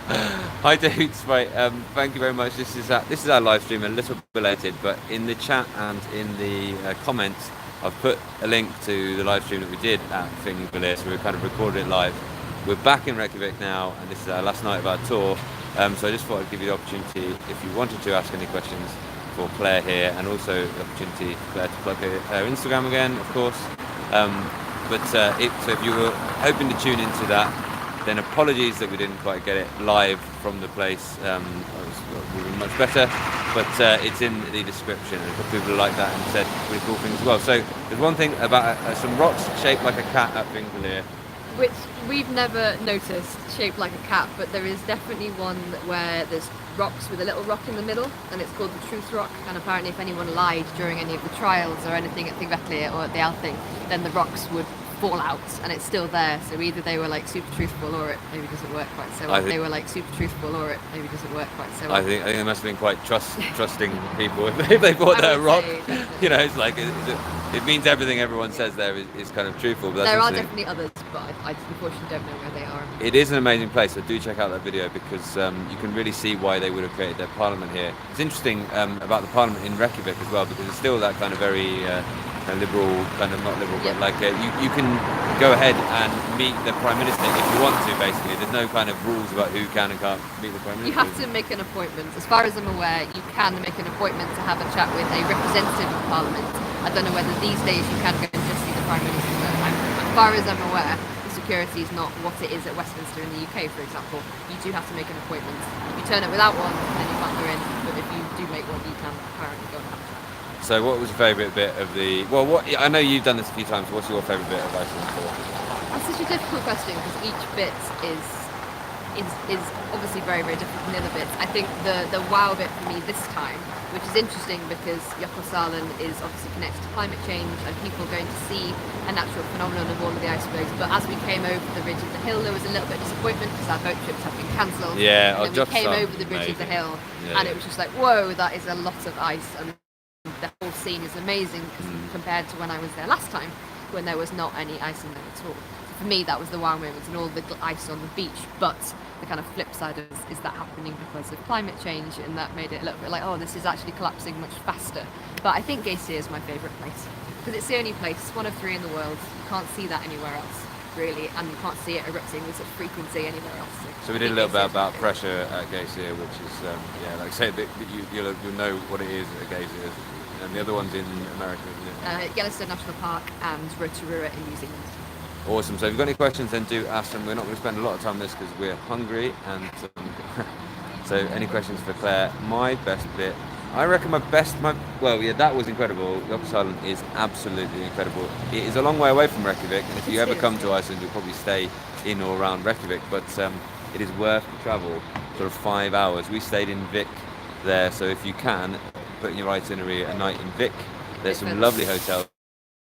Hi dudes, right, thank you very much. This is our live stream, a little belated, but in the chat and in the comments, I've put a link to the live stream that we did at Fingerless. So we kind of recorded it live. We're back in Reykjavik now, and this is our last night of our tour. So I just thought I'd give you the opportunity, if you wanted to ask any questions for Claire here, and also the opportunity for Claire to plug her Instagram again, of course. So if you were hoping to tune into that, then apologies that we didn't quite get it live from the place. It was much better, but it's in the description. And a couple of people like that and said really cool things as well. So there's one thing about some rocks shaped like a cat at Fingerless. Which we've never noticed shaped like a cat, but there is definitely one where there's rocks with a little rock in the middle, and it's called the Truth Rock. And apparently if anyone lied during any of the trials or anything at Thingvellir or at the Althing, then the rocks would fall out, and it's still there. So either they were like super truthful, or it maybe doesn't work quite so well. They were like super truthful, or it maybe doesn't work quite so well. I think they must have been quite trusting people if they bought that rock. You know, it's like it means everything everyone says there is kind of truthful. But there are definitely others, but I unfortunately don't know where they are. It is an amazing place, so do check out that video because you can really see why they would have created their parliament here. It's interesting about the parliament in Reykjavik as well, because it's still that kind of very liberal, kind of not liberal, but like you can go ahead and meet the Prime Minister if you want to, basically. There's no kind of rules about who can and can't meet the Prime Minister. You have to make an appointment. As far as I'm aware, you can make an appointment to have a chat with a representative of Parliament. I don't know whether these days you can go and just see the Prime Minister, but as far as I'm aware, the security is not what it is at Westminster in the UK, for example. You do have to make an appointment. If you turn up without one, then you can't go in, but if you do make one, you can apparently go and have a chat. So what was your favourite bit of the... Well, I know you've done this a few times. What's your favourite bit of Iceland tour? That's such a difficult question because each bit is obviously very, very different from the other bits. I think the wow bit for me this time, which is interesting because Jökulsárlón is obviously connected to climate change and people are going to see a natural phenomenon of all of the icebergs. But as we came over the ridge of the hill, there was a little bit of disappointment because our boat trips have been cancelled. Yeah, and then we came over the ridge of the hill, and it was just like, whoa, that is a lot of ice. And the whole scene is amazing compared to when I was there last time, when there was not any ice in there at all. For me, that was the wow moment, and all the ice on the beach. But the kind of flip side is that happening because of climate change, and that made it a little bit like, oh, this is actually collapsing much faster. But I think Geysir is my favourite place because it's the only place, one of three in the world. You can't see that anywhere else, really, and you can't see it erupting with such frequency anywhere else. So we did a little bit about pressure at Geysir, which is, like I say, you'll know what it is at Geysir. And the other one's in America, isn't it? Yellowstone National Park and Rotorua in New Zealand. Awesome. So if you've got any questions, then do ask them. We're not going to spend a lot of time on this because we're hungry. And so any questions for Claire? My best bit, I reckon that was incredible. Jökulsárlón is absolutely incredible. It is a long way away from Reykjavik, and if you ever come to Iceland, you'll probably stay in or around Reykjavik. But it is worth the travel, sort of 5 hours. We stayed in Vik there, so if you can, put in your itinerary a night in Vik. There's some lovely hotels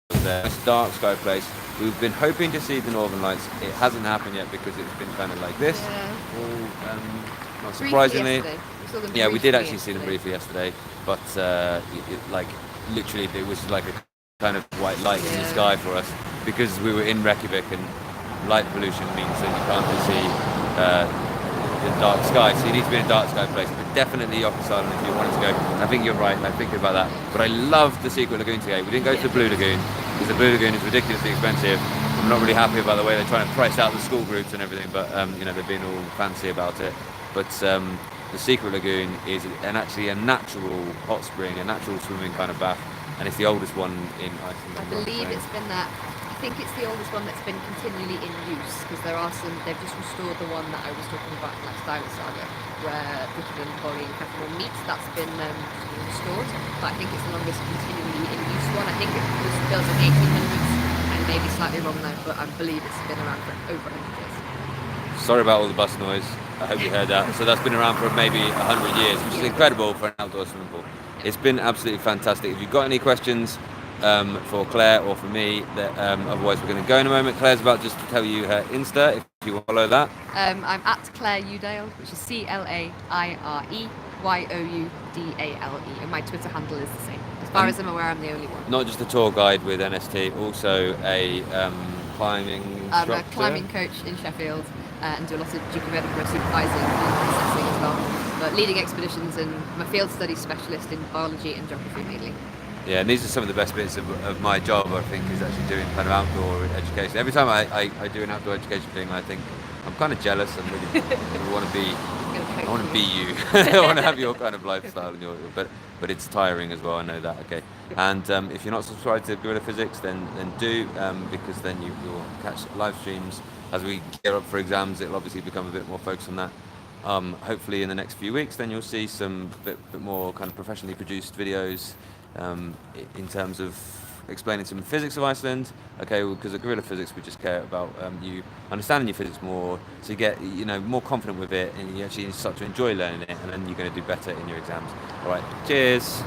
there. It's a dark sky place. We've been hoping to see the Northern Lights. It hasn't happened yet because it's been kind of like this. Yeah. Not surprisingly. We did actually see them yesterday. briefly yesterday, but literally it was like a kind of white light in the sky for us because we were in Reykjavik, and light pollution means that you can't really see the dark sky, so you need to be in a dark sky place. But definitely Jökulsárlón if you wanted to go. I think you're right, I'm thinking about that. But I love the Secret Lagoon today. We didn't go to the Blue Lagoon because the Blue Lagoon is ridiculously expensive. I'm not really happy about the way they're trying to price out the school groups and everything, but they're being all fancy about it. But the Secret Lagoon is actually a natural hot spring, a natural swimming kind of bath, and it's the oldest one in Iceland. I believe it's been that. I think it's the oldest one that's been continually in use because there are some. They've just restored the one that I was talking about in Last Island Saga, where Britain and Polly and Catherine meet. That's been restored, but I think it's the longest continually in use one. I think it was built in 1800s, and maybe slightly wrong now, but I believe it's been around for over 100 years. Sorry about all the bus noise. I hope you heard that. So that's been around for maybe 100 years, which is incredible for an outdoor swimming pool. It's been absolutely fantastic. If you've got any questions for Claire or for me, otherwise we're going to go in a moment. Claire's about just to tell you her Insta, if you want to follow that. I'm at Claire Udale, which is CLAIREYOUDALE, and my Twitter handle is the same. As far as I'm aware, I'm the only one. Not just a tour guide with NST, also a climbing instructor. I'm a climbing coach in Sheffield, and do a lot of Duke of Edinburgh supervising and assessing as well. But leading expeditions, and I'm a field studies specialist in biology and geography mainly. Yeah, and these are some of the best bits of my job, I think, is actually doing kind of outdoor education. Every time I do an outdoor education thing, I think I'm kind of jealous. I really want to be. I want to be you. I want to have your kind of lifestyle, and but it's tiring as well. I know that. Okay, and if you're not subscribed to Gorilla Physics, then do, because then you'll catch live streams as we gear up for exams. It'll obviously become a bit more focused on that. Hopefully in the next few weeks, then you'll see some bit more kind of professionally produced videos in terms of explaining some physics of Iceland. Okay, because at Gorilla Physics we just care about you understanding your physics more, so you get more confident with it, and you actually start to enjoy learning it, and then you're going to do better in your exams. All right, cheers.